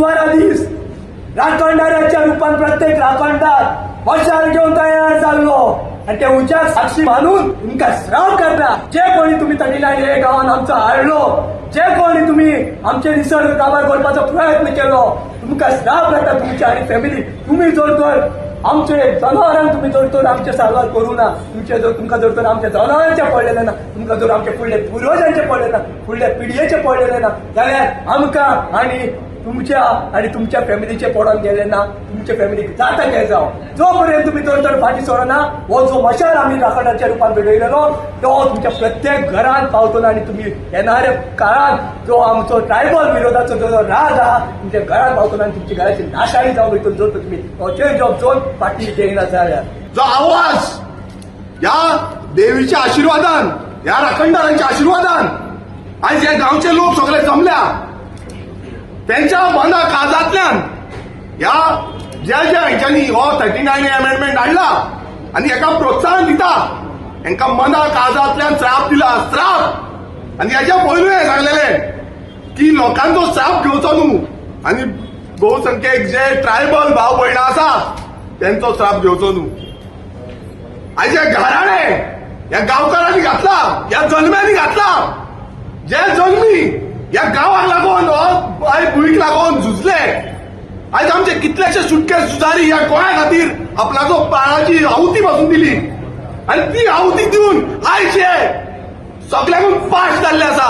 बुधवारा दीस राखणदाराच्या रूपान प्रत्येक राखणदार मशाल घेऊन तयार जाल्लो आणि ते उज्याक साक्षी मानून तुमका श्राव करता. जे कोणी तुम्ही तमिळनाडू हे गावान आमचो हाडलो, जे कोणी तुम्ही आमचे निसर्ग काबार करपाचो प्रयत्न केलो, तुमका श्राव करता. तुमची आणि फॅमिली तुम्ही जर तर आमचे जनावरांक तुम्ही जर तर आमचे सारवार करू ना, तुमका जर तर आमच्या जनावरांचे पडलेले ना, तुमका जर आमचे फुडले पूर्वजांचे पडले ना, फुडल्या पिढयेचे पडलेले ना, जाल्यार आमका आणि तुमच्या आणि तुमच्या फॅमिलीचे पडून गेले ना, तुमच्या फॅमिलीक जाता घे जाव. जोपर्यंत तुम्ही तर फाटी सोडना, हो जो मशाल आम्ही राखणाच्या रूपान भेटयलेलो तो तुमच्या प्रत्येक घरात पावतो आणि तुम्ही येणाऱ्या काळात जो आमचो ट्रायबल विरोधाचो जो राज हा तुमच्या घरात पावतो आणि तुमची घराची नाशाळी जावं वयतून जर तुम्ही चेंज ऑफ झोन फाटी घेयना जाल्यार जो आवाज या देवीच्या आशीर्वादान, या राखणदारांच्या आशीर्वादान आज या गावचे लोक सगळे जमल्या. त्यांच्या मना काळजातल्यान या ज्या ज्या हांच्यानी हो 39 अमेंडमेंट हाडला आणि एका प्रोत्साहन दिता, हांकां मना काळजातल्यान श्राप दिला, श्राप. आणि हाच्या पयलू हे सांगलेले की लोकांचो श्राप घेवचो न्हू आणि बहुसंख्येक जे ट्रायबल भाव भयणां आसा त्यांचो श्राप घेवचो न्हू. आज या घराणे या गांवकारांनी घातला, या जल्म्यांनी घातला, जे जल्मी या गावाक लागून भुईक लागून झुजले. आज आमचे कितलेशे सुटके सुजारी या गोंया खातीर आपणाचो प्राणाची आहुती पासून दिली आणि ती आहुती दिवन आयज हे सगळ्यांकून पाश जाल्ले आसा.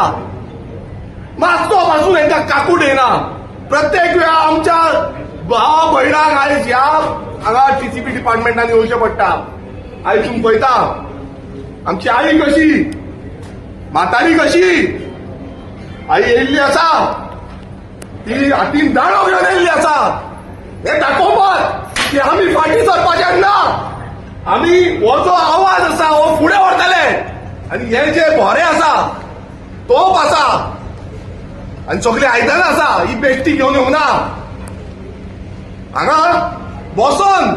मातसो पासून हांकां काकूट येना. प्रत्येक वेळा आमच्या भाव भयणांक आयज ह्या हांगा टीसीपी डिपार्टमेंटान येवचें पडटा. आयज तुमी पळयता आमची आई कशी, म्हातारी कशी आई येयल्ली आसा, ती हातीन दाणो घेवन येयल्ली आसा. हे दाखोवपाक की आमी फाटी सरपाचे ना, आमी हो जो आवाज आसा हो फुडें व्हरतले. आनी हे जे भोरे आसा, तोप आसा आनी सगळी आयदनां आसा ही बेश्टी घेवन येवना. हांगा बसोन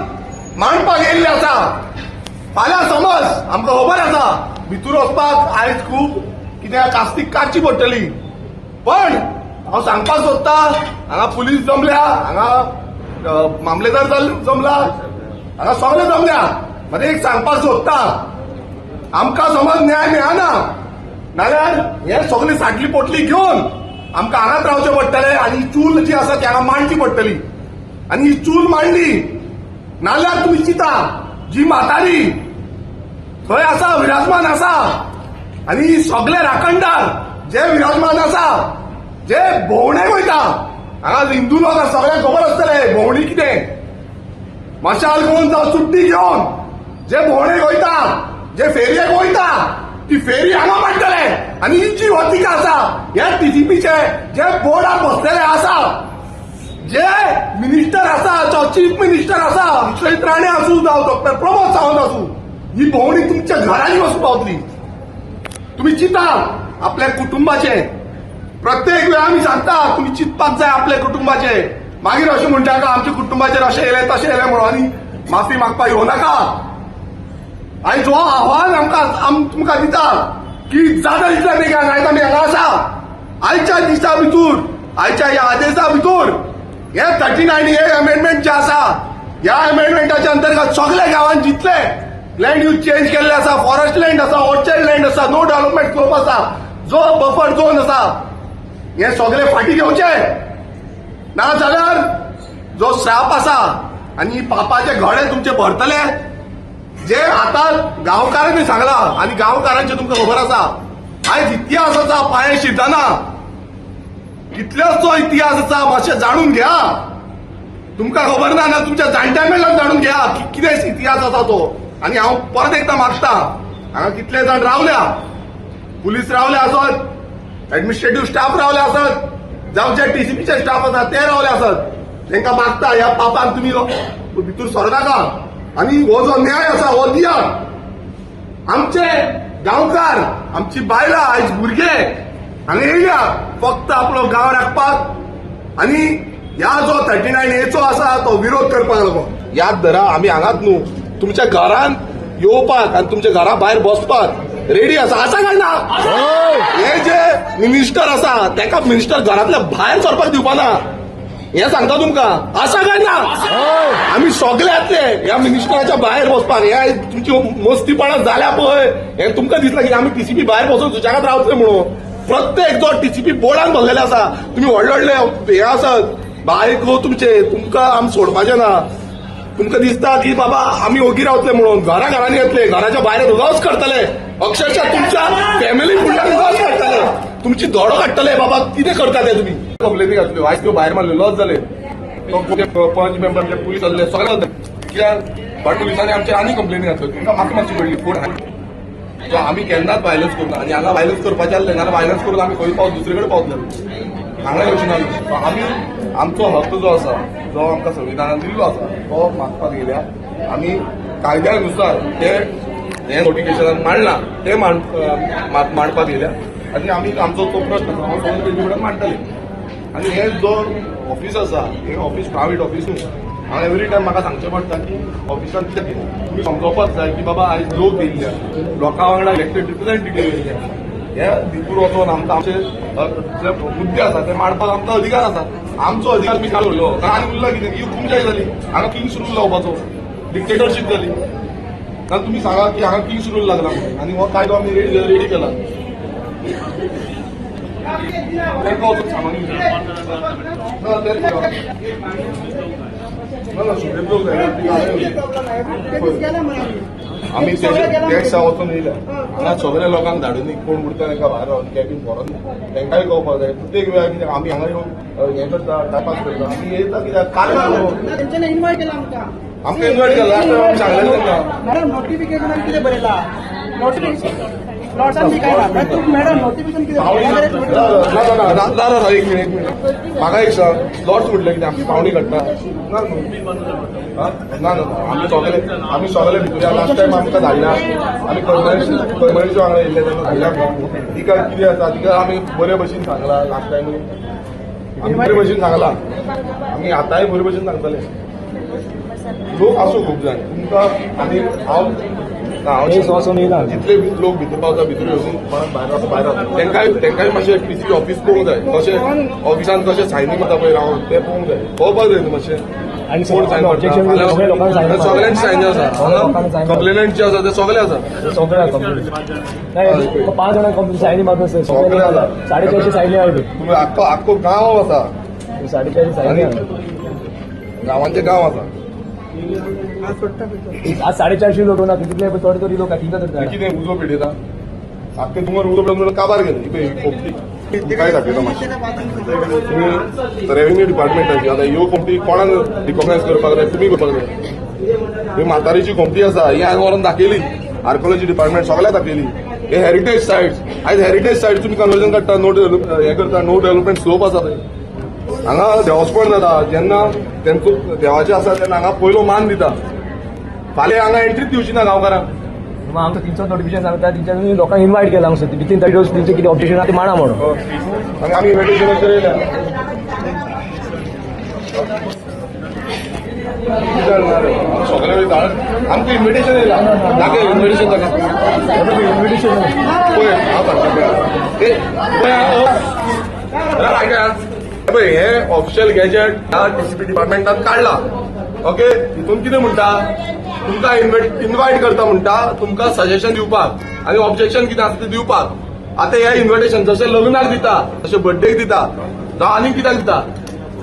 मांडपाक येयल्ले आसा. फाल्यां समज आमकां खबर आसा भितूर वचपाक आयज खूब कित्याक कास्तीक काडची पडटली, पण हांव सांगपाक सोदता हांगा पुलीस जमल्या, हांगा मामलेदार जमला, हांगा सगळे जमल्या. मात्र एक सांगपाक सोदता, आमकां समज न्याय मेळना नाल्यार हे सगळी साटली पोटली घेवन आमकां हांगाच रावचें पडटलें आनी ही चूल जी आसा ती हांगा मांडची पडटली. आनी ही चूल मांडली नाल्यार तुमी चिंता जी म्हातारी थंय आसा, विराजमान आसा, आनी सगळे राखणदार जे विराजमान आसा, जे भोंवडेक वयता, हांगा हिंदू लोक सगळ्यांक खबर आसतले भोंवडी कितें. मशाल घेवन जावं सुट्टी घेवन जे भोंवडेक वयता, जे फेरयेक वयता, ती फेरी हांगा मांडटले. आनी ही जी वतिका आसा ह्या टीसीपीचे जे बोर्डार बसलेले आसा, जे मिनिस्टर आसा, चीफ मिनिस्टर आसा, विश्वजीत राणे आसूं जावं डॉक्टर प्रमोद सावंत आसूं, ही भोंवडी तुमच्या घरांनी वचून पावतली. तुम्ही चिंता आपल्या कुटुंबाचे. प्रत्येक वेळा आमी सांगता तुम्ही चिंतपाक जाय आपल्या कुटुंबाचे. मागीर अशें म्हणटा का आमच्या कुटुंबाचेर अशें येलें तशें येलें म्हणून आनी माफी मागपाक येवनाका. आयज हो आव्हान आमकां तुमकां दिता की जाता तितल्या बेगीन आयज आमी हांगा आसा. आयच्या दिसा भितर, आयच्या ह्या आदेशा भितर हे 39A अमेंडमेंट जे आसा, ह्या अमेंडमेंटाच्या अंतर्गत सगळ्या गांवांत जितले लँड यूज चेंज केल्ले आसा, फॉरेस्ट लँड आसा, ऑर्चर्ड लँड आसा, नो डेव्हलपमेंट स्कोप आसा, जो बफर झोन आसा, हे सगळे फाटी घेवचे. ना जाल्यार जो श्राप आसा आनी पापाचे घडे तुमचे भरतले. जे आतां गांवकारांनी सांगला आनी गांवकारांचे तुमकां खबर आसा आयज इतिहास आसा पांये शिरतना. कितलोसो इतिहास आसा मातशें जाणून घ्या. तुमकां खबर ना तुमच्या जाणट्या कडल्यान जाणून घ्या की कितें इतिहास आसा तो. आनी हांव परत एकदां मागता, हांगा कितले जाण रावल्या, पुलीस रावले आसत, एडमिनिस्ट्रेटिव्ह स्टाफ रावले आसत, जावं जे टीसीपीचे स्टाफ आसा ते रावले आसत, तांकां मागता ह्या पापान तुमी भितर सरनाका आनी हो जो न्याय आसा हो दिया. आमचे गांवकार, आमची बायलां, आयज भुरगे हांगा येयल्या फक्त आपलो गांव राखपाक आनी ह्या जो 39A आसा तो विरोध करपाक लागून. याद धरा आमी हांगाच न्हू, तुमच्या घरान येवपाक आणि तुमच्या घरा भायर बसपाक रेडी आसा काय ना. हे जे मिनिस्टर आसा ताका मिनिस्टर घरांतल्या भायर सरपाक दिवपाना. हे सांगता तुमकां आसा काय ना आमी सगळे येतले ह्या मिनिस्टराच्या भायर बसपाक हे तुमची मस्तीपणां जाल्या पळय हे तुमकां दिसला की आमी टीसीपी भायर बसून सुशेगाद रावतले म्हणून प्रत्येक जो टीसीपी बोर्डान भरलेले आसा तुम्ही व्हडले व्हडले हे आसात बायको तुमचे तुमकां आमी सोडपाचे ना तुमकां दिसता की बाबा आमी ओगी रावतले म्हणून घरांनी येतले घराच्या भायर उगाच करतले अक्षरशः तुमच्या फॅमिली फुडल्यान उगाच काडटले तुमची धोडो काडटले बाबा कितें करता ते तुमी कंप्लेनी घातल्यो आयज त्यो भायर मारल्यो लॉस जाले पंच मेंबर पुलीस आसले सगळे कित्याक पुलिसांनी आमचे आनी कंप्लेनी घातल्यो तुमकां म्हाका मातशी कळली कोण आमी केन्नाच वायलन्स करना आनी हांगा वायलन्स करपाचें आसलें नाल्यार वायलन्स करून आमी खंय पावत दुसरे कडेन पावतले हांगा येवची ना आमी आमचो हक्क जो आसा जो आमकां संविधानान दिल्लो आसा तो मागपाक गेल्या आमी कायद्यानुसार हे नोटिफिकेशनान मांडला ते मांडपाक गेल्या आनी आमी आमचो तो प्रश्न आसा हो सगळे तेजे कडेन मांडटले आनी हे जो ऑफिस आसा हे ऑफिस प्रायवेट ऑफिस न्हू हांव एवरी टायम म्हाका सांगचें पडटा की ऑफिसान कितें केलें तुमी समजोवपाक जाय की बाबा आयज लोक येयल्ले लोकां वांगडा इलेक्टेड रिप्रेझेंटेटिव्ह येयल्ले हे भितर वचून आमकां आमचे जे मुद्दे आसा ते मांडपाक आमकां अधिकार आसा आमचो अधिकार मी काढलो उरलो कारण आनी उरला कितें ही हुकूमशाही जाली हांगा किंग्स रूल लावपाचो डिक्टेटरशीप जाली कारण तुमी सांगा की हांगा किंग्स रूल लागला म्हणून आनी हो कायदो आमी रेडी केला तांकां वचून सामान आमी टॅक्सा वचून येयल्या हांगा सगळ्या लोकांक धाडून कोण उरता तांकां भायर रावन कॅबीन व्हरोन तांकांय कळपाक जाय प्रत्येक वेळार कित्याक आमी हांगा येवन हें करता टायपास करता आमी येता कित्याक काल तेंच्यांनी इन्वायट केला आमकां आमकां इन्वायट केला आमी सांगलें तांकां मॅडम नोटिफिकेशनान कितें बरयला नोटिफिकेशन नोट्सांनी काय ना मॅडम नोटिफिकेशन कितें एक मिनिट म्हाका एक सांग लॉट्स म्हटलें कितें आमची पावणी काडटा ना आमी सगळे भितर लास्ट टायम आमकां धाडल्या आमी कर्मणीचे वांगडा येयल्ले तेन्ना धाडल्या तिका कितें आसा तिका आमी बरे भशेन सांगला लास्ट टायम आमी बरे भशेन सांगला आमी आतांय बरे भशेन सांगतले लोक आसूं खूब जाय तुमकां आनी हांव जितले लोक भितर पावता भितर येवन भायर तांकांय मातशें टीसीपी ऑफिस पळोवंक जाय कशें ऑफिसान कशें सायनी करता पळय रावन तें पळोवंक जाय पळोवपाक जाय न्हू मातशें आणि कोण सायन करता सगळ्यांची सायन आसा कंप्लेनंट जे आसा ते सगळे आसा सगळ्या कंप्लीट नाही 5 जणांना कंप्लीट सायनी मारत असेल सगळे आसा 450 सायनी आहे तुम्ही आख्खो गांव आसा 450 सायनी गांवांचे गांव आसा आज 450 लोक ना तिथले थोडे तरी लोक कितें उजो पिडयता आख्खे तुमकां उजो पिडून काबार गेले काय दाखयता मातशें तुम्ही रेव्हेन्यू डिपार्टमेंटाची आतां ह्यो कंपनी कोणान रिकॉग्नायज करपाक जाय तुमी करपाक जाय ही म्हातारीची कंपनी आसा ही हांवें व्हरून दाखयली आर्कोलॉजी डिपार्टमेंट सगळ्याक दाखयली हे हेरिटेज सायट्स आयज हेरिटेज सायट्स तुमी कन्वर्जन काडटा हे करता नो डेव्हलपमेंट स्लोप आसा थंय हांगा देवस्पण जाता जेन्ना तेंचो देवाचें आसा तेन्ना हांगा पयलो मान दिता फाल्यां हांगा एंट्रीच दिवची ना गांवकारांक मग आमचं तिचं नोटिफिकेशन सांगता तिच्यानी लोकांना इन्व्हाइट केला हांगा विथीन 30 डेज तिचे किती ऑब्जेक्शन आहे ते माना म्हणून आनी आमी इन्व्हिटेशन केलेल्या सगळे वेळी धाड आमकां इन्व्हिटेशन येयला दाखय इन्व्हिटेशन दाखय इन्व्हिटेशन पळय हांव सांगता पळय हे ऑफिशियल गॅजेट ह्या टीसीपी डिपार्टमेंटान काडला ओके हितून कितें म्हणटा तुमकां इन्व्हाइट करता म्हणटा तुमकां सजेशन दिवपाक आनी ऑब्जेक्शन कितें आसा तें दिवपाक आतां हे इन्व्हिटेशन जशें लग्नाक दिता तशें बर्थडेक दिता जावं आनीक कित्याक दिता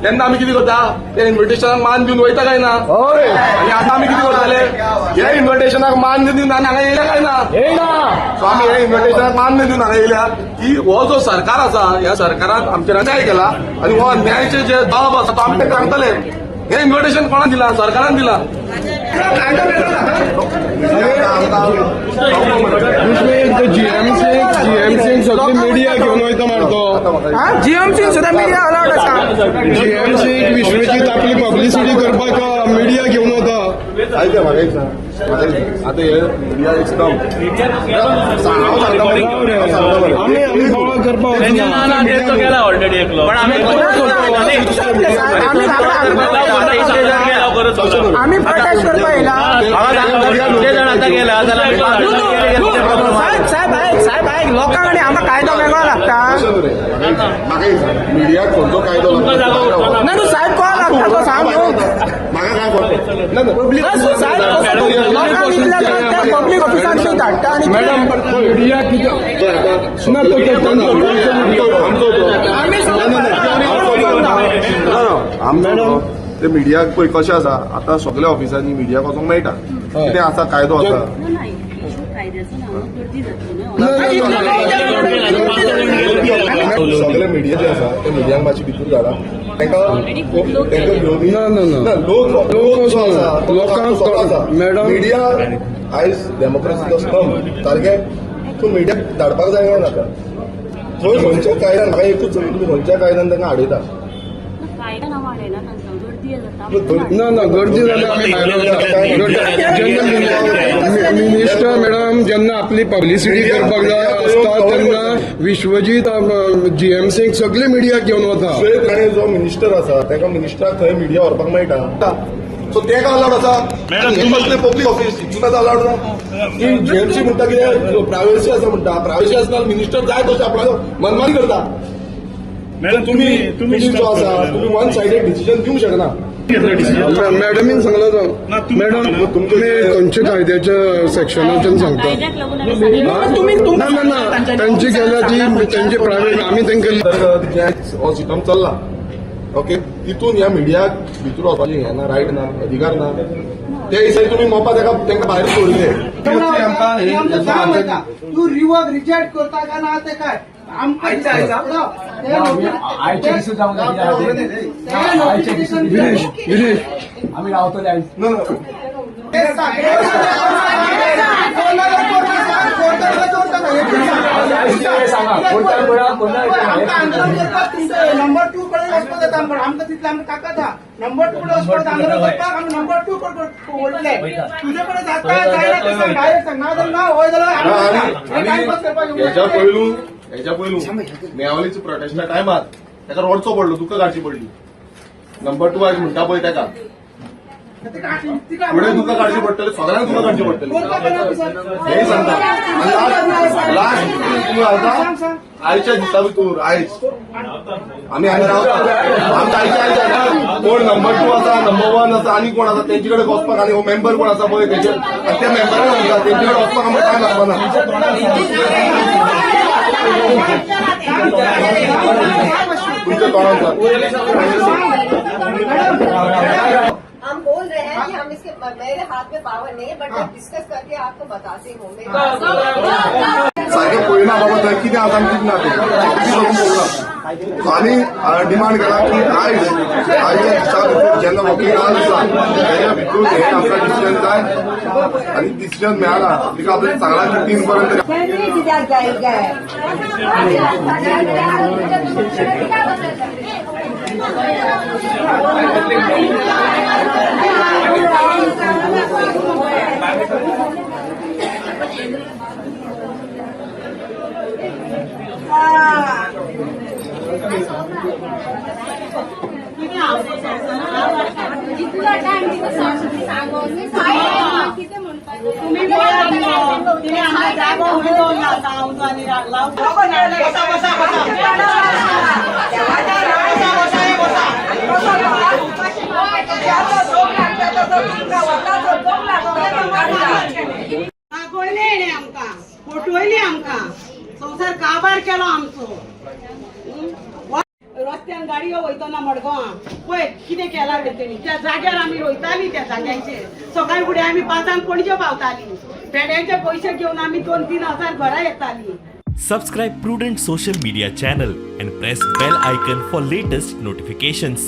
तेन्ना आमी कितें करता त्या इन्व्हिटेशनाक मान दिवन वयता काय ना आनी आतां आमी कितें करताले हे इन्व्हिटेशनाक मान दिवन आनी हांगा येयल्या काय ना सो आमी हे इन्व्हिटेशनाक मान दिवन हांगा येयल्या की हो जो सरकार आसा ह्या सरकारान आमचेर अन्याय केला आनी हो अन्यायाचे जे जबाब आसा तो आमी ताका सांगतले हे इन्व्हिटेशन कोणान दिला सरकारान दिला जीएमसी सगळी मिडिया घेऊन वयता मारतो जीएमसी सुद्धा मीडिया अलाउड आसा जीएमसी विश्वजीत आपली पब्लिसिटी करपाक मीडिया घेऊन वता आयका म्हाका एक सांग आतां हे मिडिया एक स्टॉप आम्ही बोवाळ करपाक आम्ही प्रोटेस्ट करपा येयला साहेब लोकां कडेन आमकां कायदो वेगळो लागता म्हाका एक सांग, मिडियाक खंयचो कायदो लागता? ना तू साहेब कोण लागता तो सांग म्हाका काय पडटा? पब्लीक पब्लीक ऑफिसांची धाडटा आणि मॅडम मीडिया आमचो ते मिडियाक पळय कशें आसा, आतां सगळ्या ऑफिसांनी मिडियाक वचोंक मेळटा. कितें आसा कायदो आसा. सगळे मिडिया जे आसा ते मिडियांक मातशी भितूर धाडा. मॅडम मिडिया आयज डेमोक्रेसीचो स्तंभ सारकें. तूं मिडियाक धाडपाक जाय काय नाका. थंय खंयच्या कायद्यान म्हाका एकूच सांग, तुमी खंयच्या कायद्यान तांकां आडयता? ना गर्दी जाल्यार मिनिस्टर मॅडम जेन्ना आपली पब्लिसिटी करपाक जाय आसता तेन्ना विश्वजीत जीएमसीक सगळे मिडिया घेवन वता. श्वेत राणे जो मिनिस्टर आसा ताका मिनिस्टराक थंय मिडिया व्हरपाक मेळटा. सो तेका अलाउड आसा. कसले पब्लीक ऑफिस तुका अलाउड ना. जीएमसी म्हणटा कितें प्रायवेसी आसा म्हणटा. प्रायवेसी आसतना मिनिस्टर जाय तशें आपल्याक मनमानी करता. तुम्ही जो आसा तुम्ही वन सायडेड डिसिजन दिवंक शकना. मॅडमीन सांगलो तो मॅडम तुमचे खंयच्या कायद्याच्या सेक्शनाच्यान सांगता. ना तांची गेल्या ती तांची प्रायवेट आमी तांकां हो सिस्टम चल्ला. ओके तितून ह्या मिडियाक भितूर वचपाचें हें ना, रायट ना, अधिकार ना. ते दिसा तुम्ही मोपा तांकां भायर सोडले. तू रिवर्क रिजेक्ट करता का ना ते काय आयच्या दिसा जावंक आमी रावतले नंबर 2 कडे वचपाक येता आमकां तितलें आमकां ताकद आहा. नंबर 2 कडे वचपाक आमकां करपाक आमी नंबर 2 कडे वळटले. तुजे कडेन जाता जायना तें सांग, डायरेक्ट सांग. ना जाल्यार ना होय जाल्यार टायमपास करपाक हेच्या पयलू नेवालीच्या प्रोटेस्टा टायमार ताका रोडचो पडलो, तुका गाडची पडली. नंबर 2 आयज म्हणटा पळय ताका फुडें तुका काडची पडटली, सगळ्यांक तुका काडची पडटली हेय सांगता. लास्ट तुमी घालता आयच्या दिसा भितर आयज आमी रावता. आमच्या आयच्या कोण नंबर 2 आसा, नंबर 1 आसा, आनी कोण आसा तेंचे कडेन वचपाक, आनी हो मेंबर कोण आसा पळय तेचे त्या मेंबराक सांगता तेंचे कडेन वचपाक आमकां टायम लागपाना. तुमच्या तोंडान हम बोल रहे हैं कि हम इसके मेरे हाथ में पावर नहीं है, बट मैं डिस्कस करके आपको बताती हूँ. सारखें पळयना बाबा थंय कितें आसा आनी कितें ना तें आनी डिमांड केला की आयच्या दिसा भितर जेन्ना वकील आसा तेच्या भितर हें आमकां डिसिजन जाय आनी डिसिजन मेळना. तिका आपल्याक सांगला की 3 पर्यंत जितका टाइम तिथं सांगू किती म्हणतात तुम्ही दाखवले आमकां फोटोयली आमकां संवसार काबार केलो आमचो. रस्त्यान गाडयो वयतना मडगांवां पळय कितें केलां तेणी. त्या जाग्यार आमी रोयतालीं, त्या जाग्यांचेर सकाळी फुडें आमी 5 पणजे पावतालीं. पेड्यांचे पयशे घेवन आमी 2-3 हजार घरा येतालीं. Subscribe Prudent social media channel and press bell icon for latest notifications.